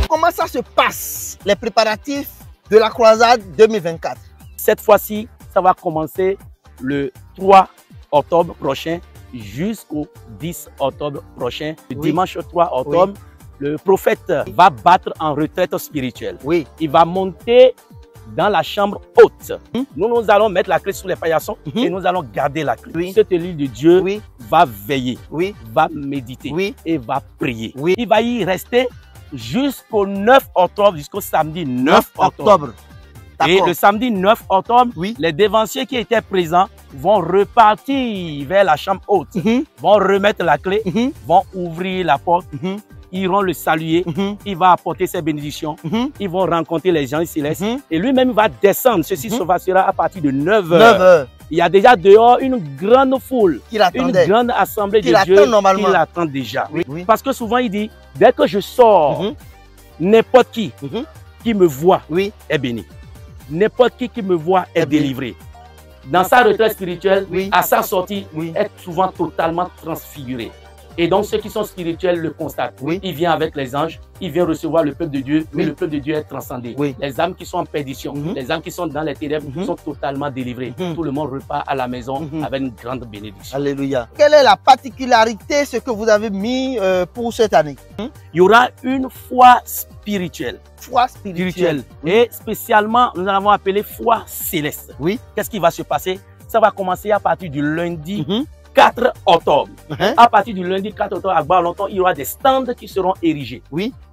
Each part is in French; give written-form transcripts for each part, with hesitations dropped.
Comment ça se passe, les préparatifs de la croisade 2024? Cette fois-ci, ça va commencer le 3 octobre prochain jusqu'au 10 octobre prochain. Le dimanche 3 octobre, le prophète va battre en retraite spirituelle. Il va monter dans la chambre haute. Nous allons mettre la clé sous les paillassons et nous allons garder la clé. Cet élu de Dieu va veiller, va méditer et va prier. Il va y rester jusqu'au 9 octobre, jusqu'au samedi 9 octobre. Et le samedi 9 octobre, les dévanciers qui étaient présents vont repartir vers la chambre haute, vont remettre la clé, vont ouvrir la porte, iront le saluer, il va apporter ses bénédictions, ils vont rencontrer les gens célestes et lui-même va descendre. Ceci se passera à partir de 9 h. Il y a déjà dehors une grande foule, une grande assemblée de Dieu qui l'attend déjà. Parce que souvent il dit, dès que je sors, n'importe qui me voit est béni. N'importe qui me voit est délivré. Dans sa retraite spirituelle, à sa sortie, est souvent totalement transfiguré. Et donc ceux qui sont spirituels le constatent. Il vient avec les anges, il vient recevoir le peuple de Dieu, mais le peuple de Dieu est transcendé. Les âmes qui sont en perdition, les âmes qui sont dans les ténèbres sont totalement délivrées. Tout le monde repart à la maison avec une grande bénédiction. Alléluia. Quelle est la particularité, ce que vous avez mis pour cette année? Il y aura une foi spirituelle. Foi spirituelle. Et spécialement, nous l'avons appelé foi céleste. Qu'est-ce qui va se passer? Ça va commencer à partir du lundi 4 octobre. À partir du lundi 4 octobre, à Bar-Lonton, il y aura des stands qui seront érigés.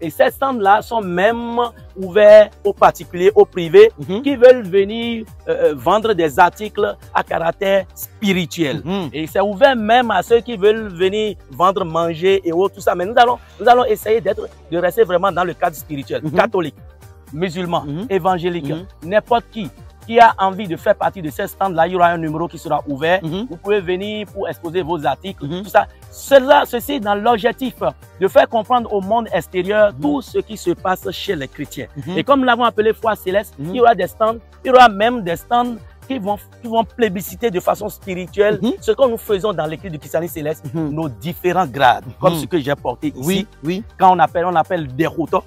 Et ces stands-là sont même ouverts aux particuliers, aux privés, qui veulent venir vendre des articles à caractère spirituel. Et c'est ouvert même à ceux qui veulent venir vendre, manger et autres, tout ça. Mais nous allons essayer de rester vraiment dans le cadre spirituel, catholique, musulman, évangélique, n'importe qui a envie de faire partie de ces stands-là, il y aura un numéro qui sera ouvert. Vous pouvez venir pour exposer vos articles, tout ça. Ceci dans l'objectif de faire comprendre au monde extérieur tout ce qui se passe chez les chrétiens. Et comme nous l'avons appelé foi céleste, il y aura des stands, il y aura même des stands qui vont plébisciter de façon spirituelle ce que nous faisons dans l'église du christianisme céleste, nos différents grades, comme ce que j'ai porté ici. Quand on appelle déroutant,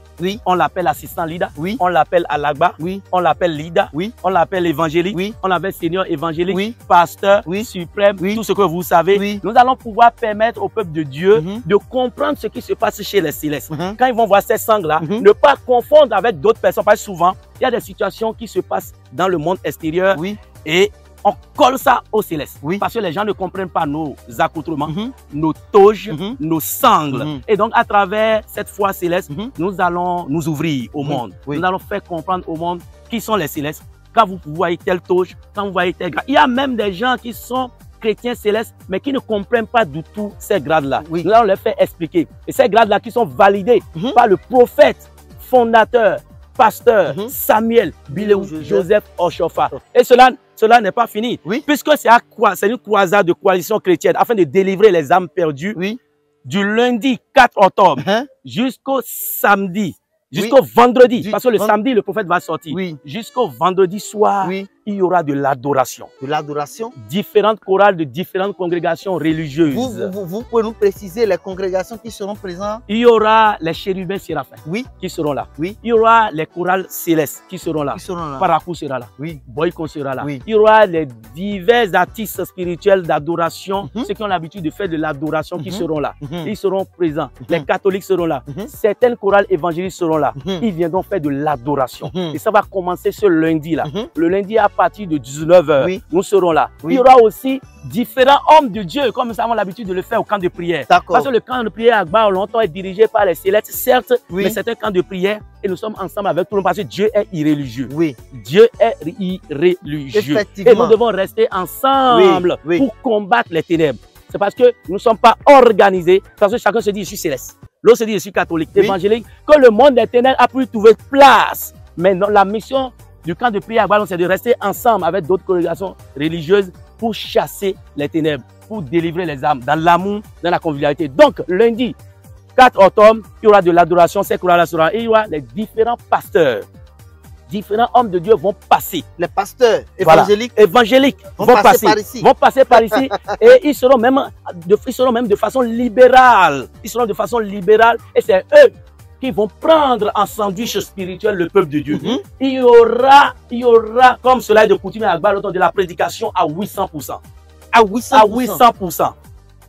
on l'appelle assistant leader, on l'appelle alagba, on l'appelle leader, on l'appelle évangélique, on l'appelle seigneur évangélique, pasteur, suprême, tout ce que vous savez. Nous allons pouvoir permettre au peuple de Dieu de comprendre ce qui se passe chez les célestes. Quand ils vont voir ces sangs-là, ne pas confondre avec d'autres personnes, parce que souvent, il y a des situations qui se passent dans le monde extérieur et on colle ça au céleste. Parce que les gens ne comprennent pas nos accoutrements, nos toges, nos sangles. Et donc, à travers cette foi céleste, nous allons nous ouvrir au monde. Nous allons faire comprendre au monde qui sont les célestes. Quand vous voyez telle toge, quand vous voyez tel grade. Il y a même des gens qui sont chrétiens célestes, mais qui ne comprennent pas du tout ces grades-là. Nous allons leur faire expliquer. Et ces grades-là qui sont validés par le prophète fondateur, pasteur Samuel Bileou Joseph Oshofa. Et cela n'est pas fini, puisque c'est une croisade de coalition chrétienne afin de délivrer les âmes perdues du lundi 4 octobre jusqu'au samedi, jusqu'au vendredi, parce que le samedi, le prophète va sortir. Jusqu'au vendredi soir, il y aura de l'adoration. De l'adoration? Différentes chorales de différentes congrégations religieuses. Vous pouvez nous préciser les congrégations qui seront présentes? Il y aura les chérubins séraphins qui seront là. Il y aura les chorales célestes qui seront là. Parakou sera là. Boyko sera là. Il y aura les divers artistes spirituels d'adoration, ceux qui ont l'habitude de faire de l'adoration qui seront là. Ils seront présents. Les catholiques seront là. Certaines chorales évangéliques seront là. Ils viendront faire de l'adoration. Et ça va commencer ce lundi-là. Le lundi à partir de 19 h, nous serons là. Il y aura aussi différents hommes de Dieu, comme nous avons l'habitude de le faire au camp de prière. Parce que le camp de prière à Bar-Lonton est dirigé par les célestes, certes, mais c'est un camp de prière et nous sommes ensemble avec tout le monde parce que Dieu est irréligieux. Dieu est irréligieux. Et nous devons rester ensemble pour combattre les ténèbres. C'est parce que nous ne sommes pas organisés, parce que chacun se dit je suis céleste, l'autre se dit je suis catholique, évangélique, que le monde des ténèbres a pu trouver place. Mais non, la mission du camp de prière à Bar-Lonton, c'est de rester ensemble avec d'autres congrégations religieuses pour chasser les ténèbres, pour délivrer les âmes dans l'amour, dans la convivialité. Donc, lundi 4 octobre, il y aura de l'adoration, c'est quoi là sera, et il y aura les différents pasteurs. Différents hommes de Dieu vont passer. Les pasteurs évangéliques, vont passer par ici et ils seront même de façon libérale. Ils seront de façon libérale et c'est eux qui vont prendre en sandwich spirituel le peuple de Dieu. Il y aura, comme cela est de coutume à Agba, de la prédication à 800%. À 800%. À 800%.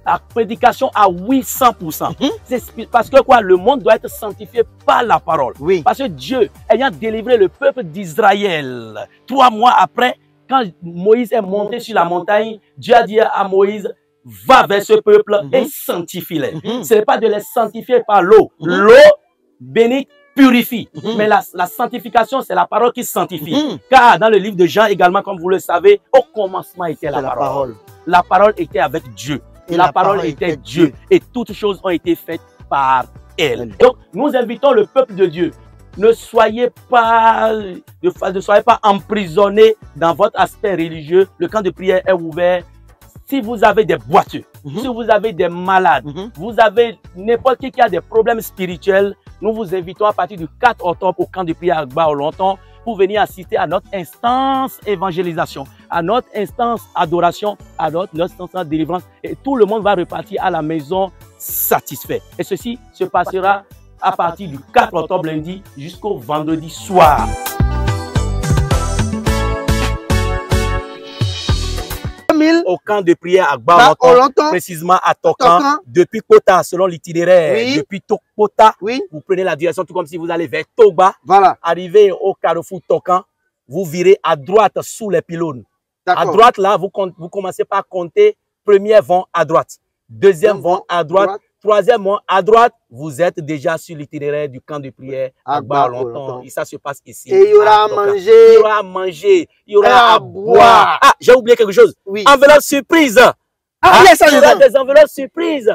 La prédication à 800%. C'est parce que quoi, le monde doit être sanctifié par la parole. Oui. Parce que Dieu, ayant délivré le peuple d'Israël, 3 mois après, quand Moïse est monté sur la montagne, Dieu a dit à Moïse, va vers ce peuple et sanctifie-les. Ce n'est pas de les sanctifier par l'eau. L'eau bénite purifie. Mais la sanctification, c'est la parole qui sanctifie. Car dans le livre de Jean également, comme vous le savez, au commencement était la parole. La parole était avec Dieu. Et la parole était Dieu. Et toutes choses ont été faites par elle. Donc, nous invitons le peuple de Dieu. Ne soyez pas emprisonnés dans votre aspect religieux. Le camp de prière est ouvert. Si vous avez des boiteux, si vous avez des malades, vous avez n'importe qui a des problèmes spirituels, nous vous invitons à partir du 4 octobre au camp de prière à Agba Olenton pour venir assister à notre instance évangélisation, à notre instance adoration, à notre instance délivrance. Et tout le monde va repartir à la maison satisfait. Et ceci se passera à partir du 4 octobre lundi jusqu'au vendredi soir. Au camp de prière à Agba Olenton, précisément à Tokan, depuis Kota, selon l'itinéraire, depuis Kota, vous prenez la direction tout comme si vous allez vers Toba, arrivez au carrefour Tokan, vous virez à droite sous les pylônes. À droite, là, vous commencez par compter, premier vont à droite, deuxième vont à droite, troisième vont à droite, vous êtes déjà sur l'itinéraire du camp de prière à Agba Olenton. Et ça se passe ici. Et il y aura à manger. Il y aura à manger. Il y aura à boire. Ah, j'ai oublié quelque chose. Enveloppe surprise. Il y aura des enveloppes surprises.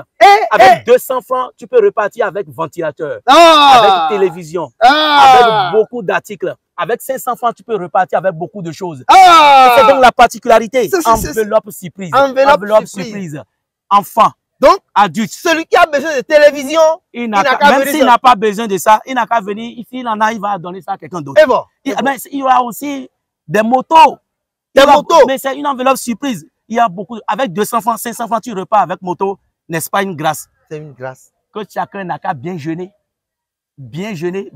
Avec 200 francs, tu peux repartir avec ventilateur, avec télévision, avec beaucoup d'articles. Avec 500 francs, tu peux repartir avec beaucoup de choses. C'est donc la particularité. Enveloppe surprise. Enveloppe surprise. Enfant. Donc, adulte. Celui qui a besoin de télévision, même s'il n'a pas besoin de ça, il n'a qu'à venir. S'il en a, il va donner ça à quelqu'un d'autre. Il y aura aussi des motos. Mais c'est une enveloppe surprise. Il y a beaucoup. Avec 200 francs, 500 francs, tu repars avec moto. N'est-ce pas une grâce? C'est une grâce. Que chacun n'a qu'à bien jeûner. Bien prier.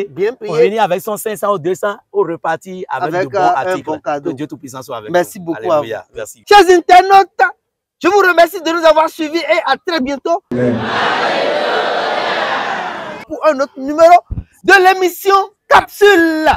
Bien prier. Venir avec son 500 ou 200 ou repartir avec de bons articles. Bon cadeau. Que Dieu Tout-Puissant soit avec Merci vous. beaucoup. Alléluia. Merci. Chers internautes, je vous remercie de nous avoir suivis et à très bientôt pour un autre numéro de l'émission Capsule.